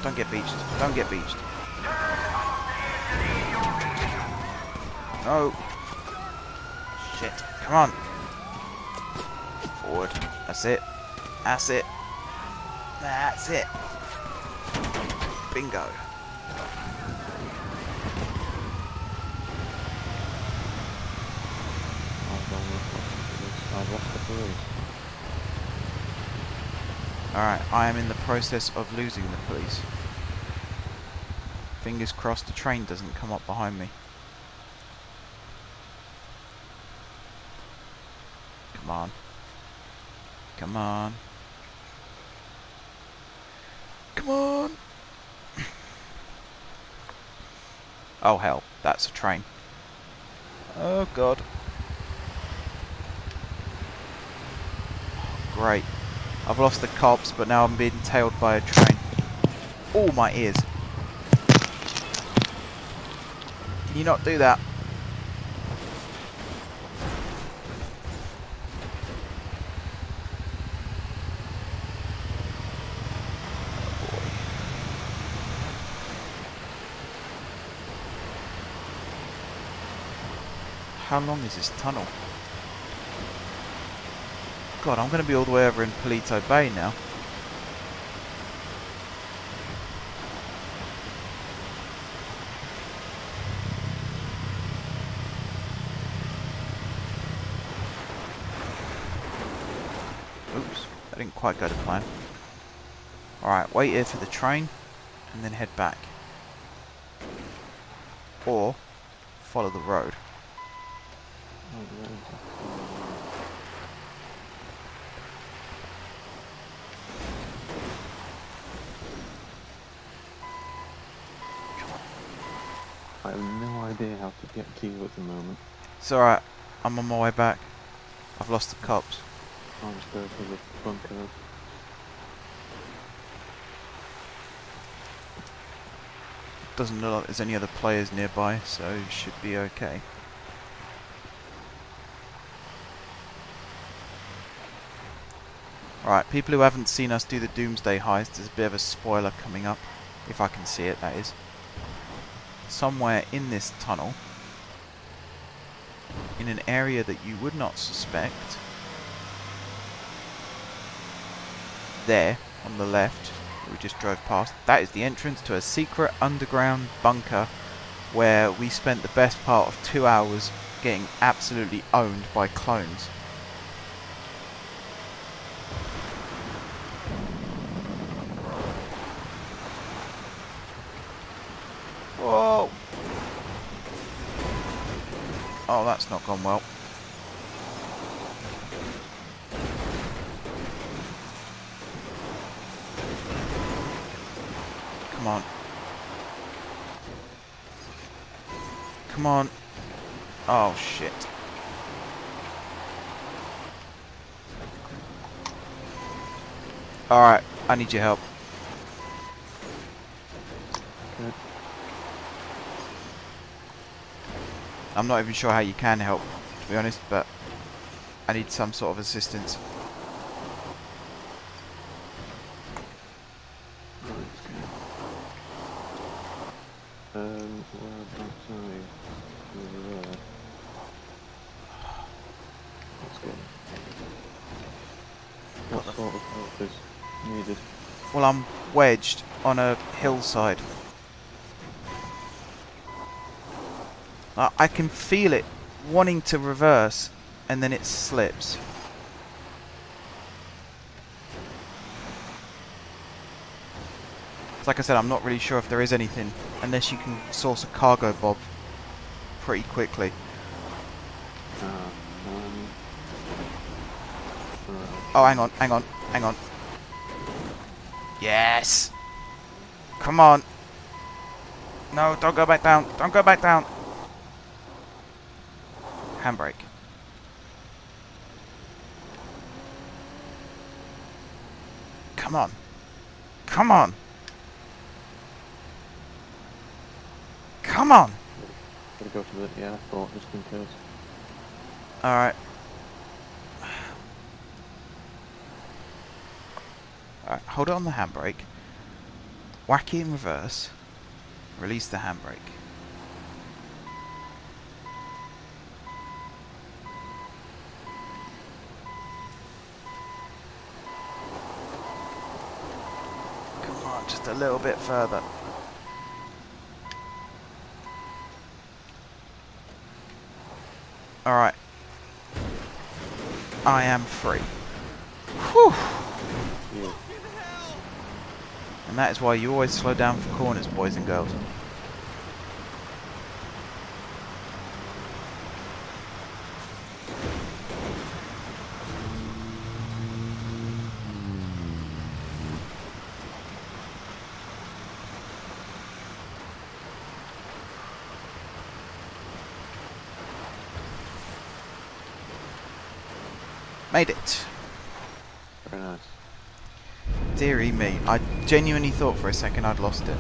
Don't get beached. Don't get beached. No. Shit. Come on. Forward. That's it. That's it. That's it. Bingo. I've lost the police. Alright, I am in the process of losing the police. Fingers crossed the train doesn't come up behind me. Come on. Come on. Come on! Oh hell, that's a train. Oh god. Great. I've lost the cops, but now I'm being tailed by a train. Oh, my ears. Can you not do that? Oh boy. How long is this tunnel? God, I'm going to be all the way over in Palito Bay now. Oops, that didn't quite go to plan. Alright, wait here for the train and then head back. Or follow the road. I have no idea how to get to you at the moment. It's alright, I'm on my way back. I've lost the cops. I'll just go to the bunker. Doesn't look like there's any other players nearby, so you should be okay. Alright, people who haven't seen us do the Doomsday heist, there's a bit of a spoiler coming up. If I can see it, that is. Somewhere in this tunnel, in an area that you would not suspect, there, on the left, that we just drove past, that is the entrance to a secret underground bunker where we spent the best part of 2 hours getting absolutely owned by clones. Whoa! Oh, that's not gone well. Come on. Come on. Oh, shit. Alright, I need your help. Good. I'm not even sure how you can help, to be honest, but I need some sort of assistance. Whereabouts are you? Over there. Let's go. What sort of help is needed? Well, I'm wedged on a hillside. I can feel it wanting to reverse, and then it slips. Like I said, I'm not really sure if there is anything, unless you can source a cargo bob pretty quickly. Oh, hang on, hang on, hang on. Yes! Come on! No, don't go back down, don't go back down! Handbrake. Come on. Come on! Come on! Gotta go to the airport just in case. Alright. Alright, hold it on the handbrake. Wacky in reverse. Release the handbrake. Come on, just a little bit further. Alright. I am free. Whew. Yeah. And that is why you always slow down for corners, boys and girls. Made it. Very nice. Dearie me, I genuinely thought for a second I'd lost it.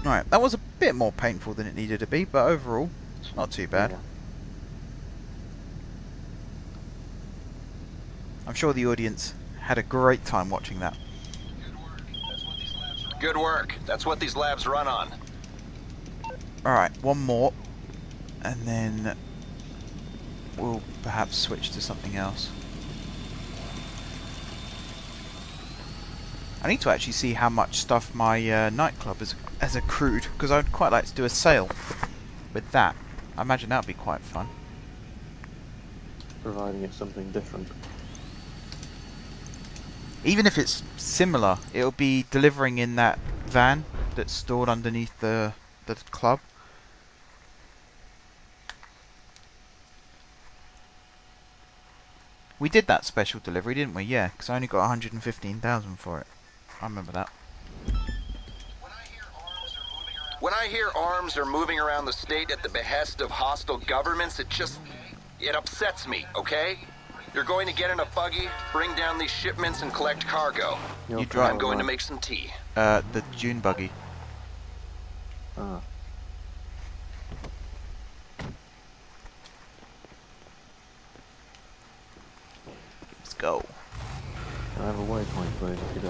Right, that was a bit more painful than it needed to be, but overall, not too bad. Yeah. I'm sure the audience had a great time watching that. Good work. That's what these labs run on. Alright, one more, and then we'll perhaps switch to something else. I need to actually see how much stuff my nightclub has accrued, because I'd quite like to do a sale with that. I imagine that would be quite fun. Providing it's something different. Even if it's similar, it'll be delivering in that van that's stored underneath the club. We did that special delivery, didn't we? Yeah, because I only got 115,000 for it. I remember that. When I hear arms are moving around the state at the behest of hostile governments, it upsets me, okay? You're going to get in a buggy, bring down these shipments, and collect cargo. You drive. I'm going to make some tea. The dune buggy. Ah. Let's go. I have a waypoint for you if you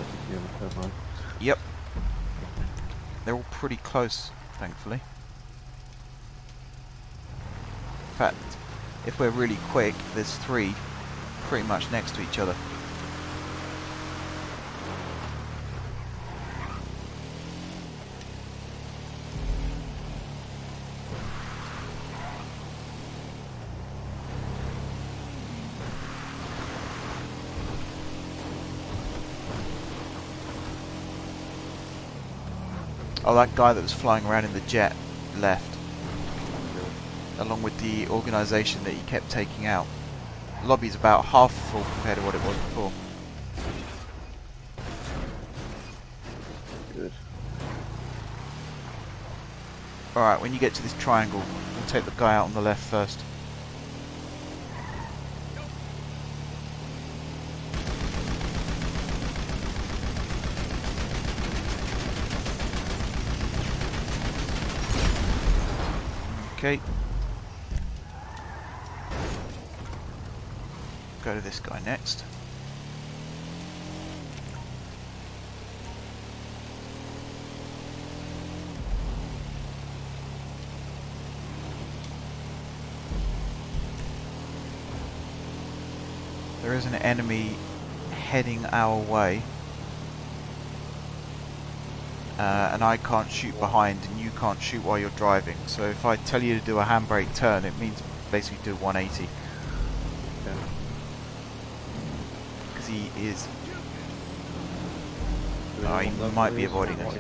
don't mind. Yep. They're all pretty close, thankfully. In fact, if we're really quick, there's 3 pretty much next to each other. Oh, that guy that was flying around in the jet left, along with the organisation that he kept taking out. The lobby's about half full compared to what it was before. Good. Alright, when you get to this triangle, we'll take the guy out on the left first. Okay. Go to this guy next. There is an enemy heading our way. And I can't shoot behind and you can't shoot while you're driving. So if I tell you to do a handbrake turn, it means basically do 180. Because he is... Oh, he might be avoiding us.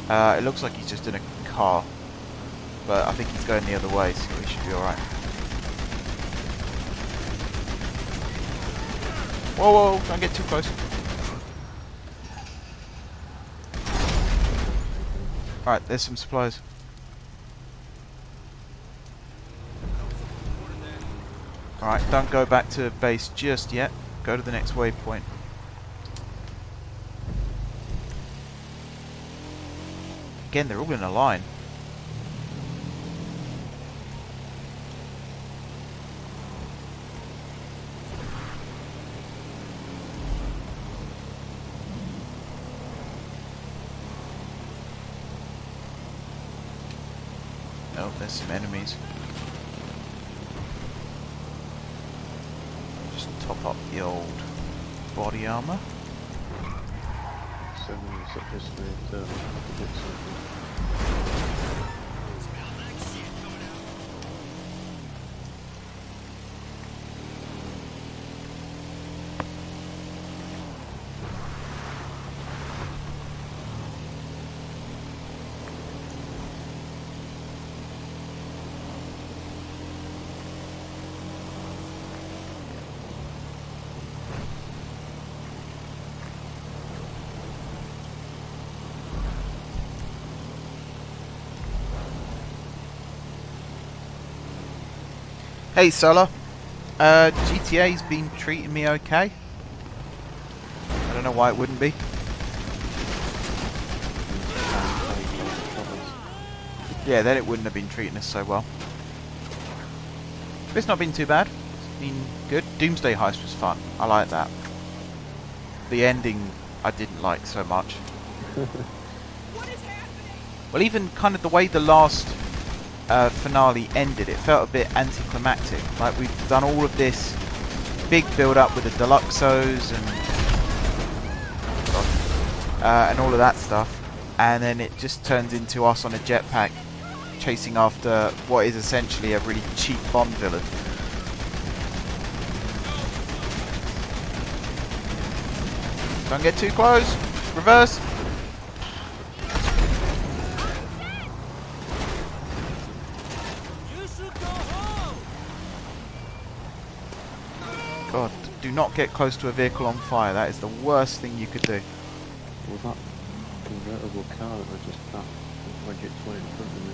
It looks like he's just in a car. But I think he's going the other way, so we should be alright. Whoa, whoa, don't get too close. Alright, there's some supplies. Alright, don't go back to base just yet. Go to the next waypoint. Again, they're all in a line. Oh, there's some enemies. Just top up the old body armor. So many such history to get something. Hey Solar, GTA's been treating me okay. I don't know why it wouldn't be. Yeah, then it wouldn't have been treating us so well. But it's not been too bad. It's been good. Doomsday Heist was fun. I like that. The ending I didn't like so much. Well, even kind of the way the last finale ended, it felt a bit anticlimactic. Like we've done all of this big build up with the Deluxos and all of that stuff, and then it just turns into us on a jetpack chasing after what is essentially a really cheap Bond villain. Don't get too close. Reverse. God, do not get close to a vehicle on fire. That is the worst thing you could do. Was that convertible car that was just that wedge its way in front of me?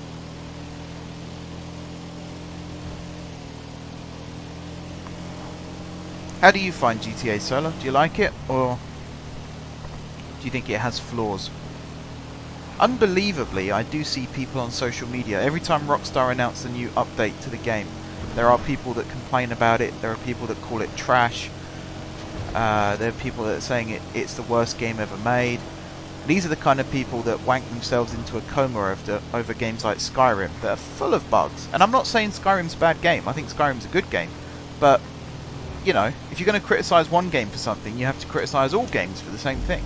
How do you find GTA Solar? Do you like it, or do you think it has flaws? Unbelievably, I do see people on social media. Every time Rockstar announces a new update to the game, there are people that complain about it. There are people that call it trash. There are people that are saying it's the worst game ever made. These are the kind of people that wank themselves into a coma over games like Skyrim that are full of bugs. And I'm not saying Skyrim's a bad game. I think Skyrim's a good game. But, you know, if you're going to criticise one game for something, you have to criticise all games for the same thing.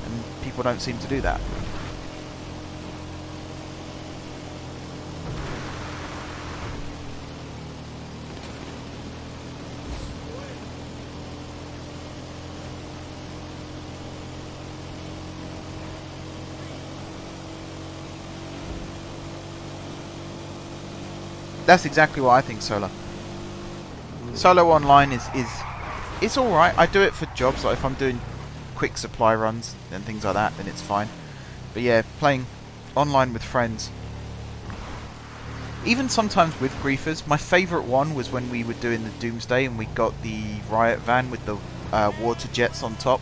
And people don't seem to do that. That's exactly what I think, Solo. Solo online is it's alright. I do it for jobs, like if I'm doing quick supply runs and things like that, then it's fine. But yeah, playing online with friends, even sometimes with griefers. My favourite one was when we were doing the Doomsday and we got the riot van with the water jets on top,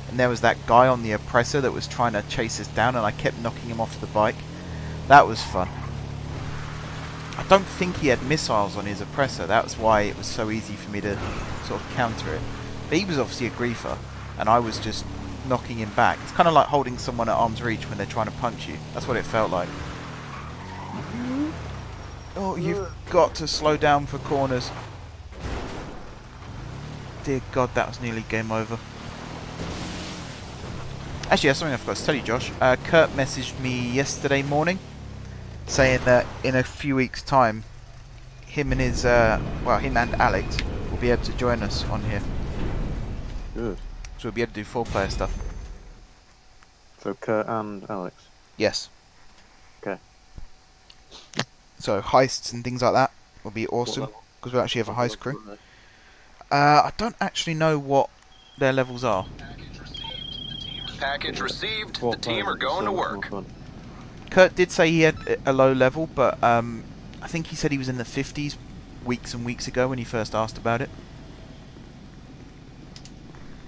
and there was that guy on the oppressor that was trying to chase us down, and I kept knocking him off the bike. That was fun. I don't think he had missiles on his oppressor. That's why it was so easy for me to sort of counter it. But he was obviously a griefer, and I was just knocking him back. It's kind of like holding someone at arm's reach when they're trying to punch you. That's what it felt like. Oh, you've got to slow down for corners. Dear God, that was nearly game over. Actually, that's something I forgot to tell you, Josh. Kurt messaged me yesterday morning, saying that in a few weeks' time, him and his, him and Alex will be able to join us on here. Good. So we'll be able to do 4-player stuff. So Kurt and Alex? Yes. Okay. So heists and things like that will be awesome, because we'll actually have a heist crew. I don't actually know what their levels are. Package received. The team are going to work. Kurt did say he had a low level, but I think he said he was in the 50s weeks and weeks ago when he first asked about it.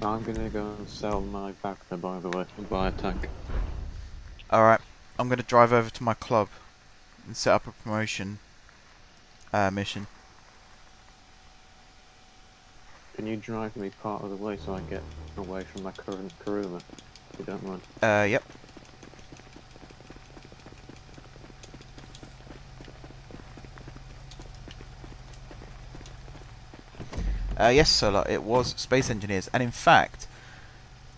I'm gonna go and sell my Bacta, by the way, and buy a tank. Alright. I'm going to drive over to my club and set up a promotion mission. Can you drive me part of the way so I get away from my current Karuma, if you don't mind? Yep. Yes, Solar, it was Space Engineers, and in fact,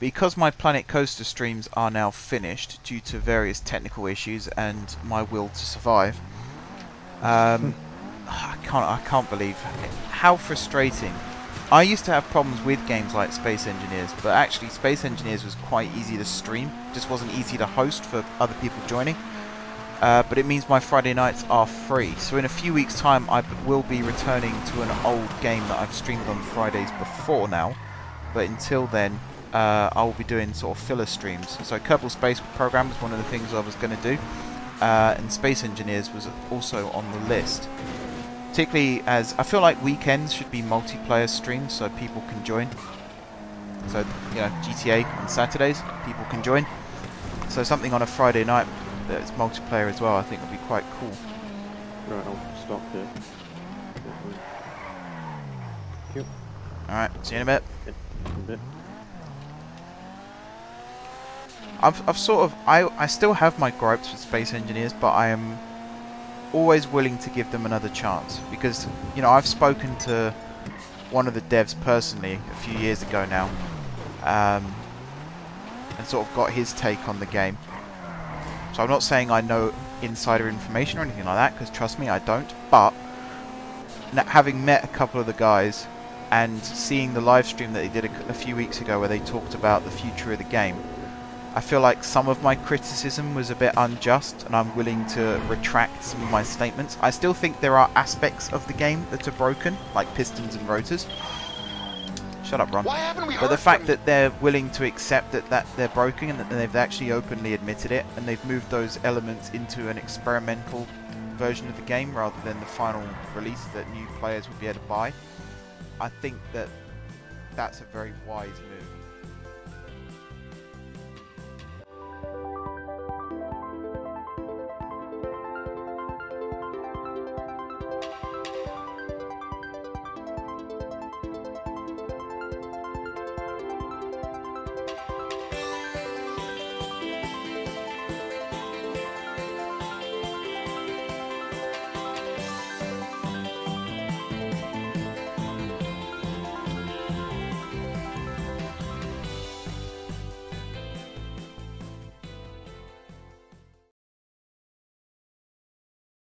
because my Planet Coaster streams are now finished due to various technical issues and my will to survive, I can't believe how frustrating. I used to have problems with games like Space Engineers, but actually Space Engineers was quite easy to stream, just wasn't easy to host for other people joining. But it means my Friday nights are free. So in a few weeks' time, I will be returning to an old game that I've streamed on Fridays before now. But until then, I will be doing sort of filler streams. So Kerbal Space Program was one of the things I was going to do, and Space Engineers was also on the list. Particularly as I feel like weekends should be multiplayer streams, so people can join. So you know, GTA on Saturdays, people can join. So something on a Friday night that's multiplayer as well, I think would be quite cool. Right, I'll stop here. Thank you. Alright, see you in a bit. In a bit. I've sort of, I still have my gripes with Space Engineers, but I am always willing to give them another chance, because, you know, I've spoken to one of the devs personally a few years ago now, and sort of got his take on the game. So I'm not saying I know insider information or anything like that, because trust me, I don't. But having met a couple of the guys and seeing the live stream that they did a few weeks ago where they talked about the future of the game, I feel like some of my criticism was a bit unjust, and I'm willing to retract some of my statements. I still think there are aspects of the game that are broken, like pistons and rotors. Shut up, Ron. But the fact that they're willing to accept that they're broken, and that they've actually openly admitted it, and they've moved those elements into an experimental version of the game rather than the final release that new players would be able to buy, I think that that's a very wise move.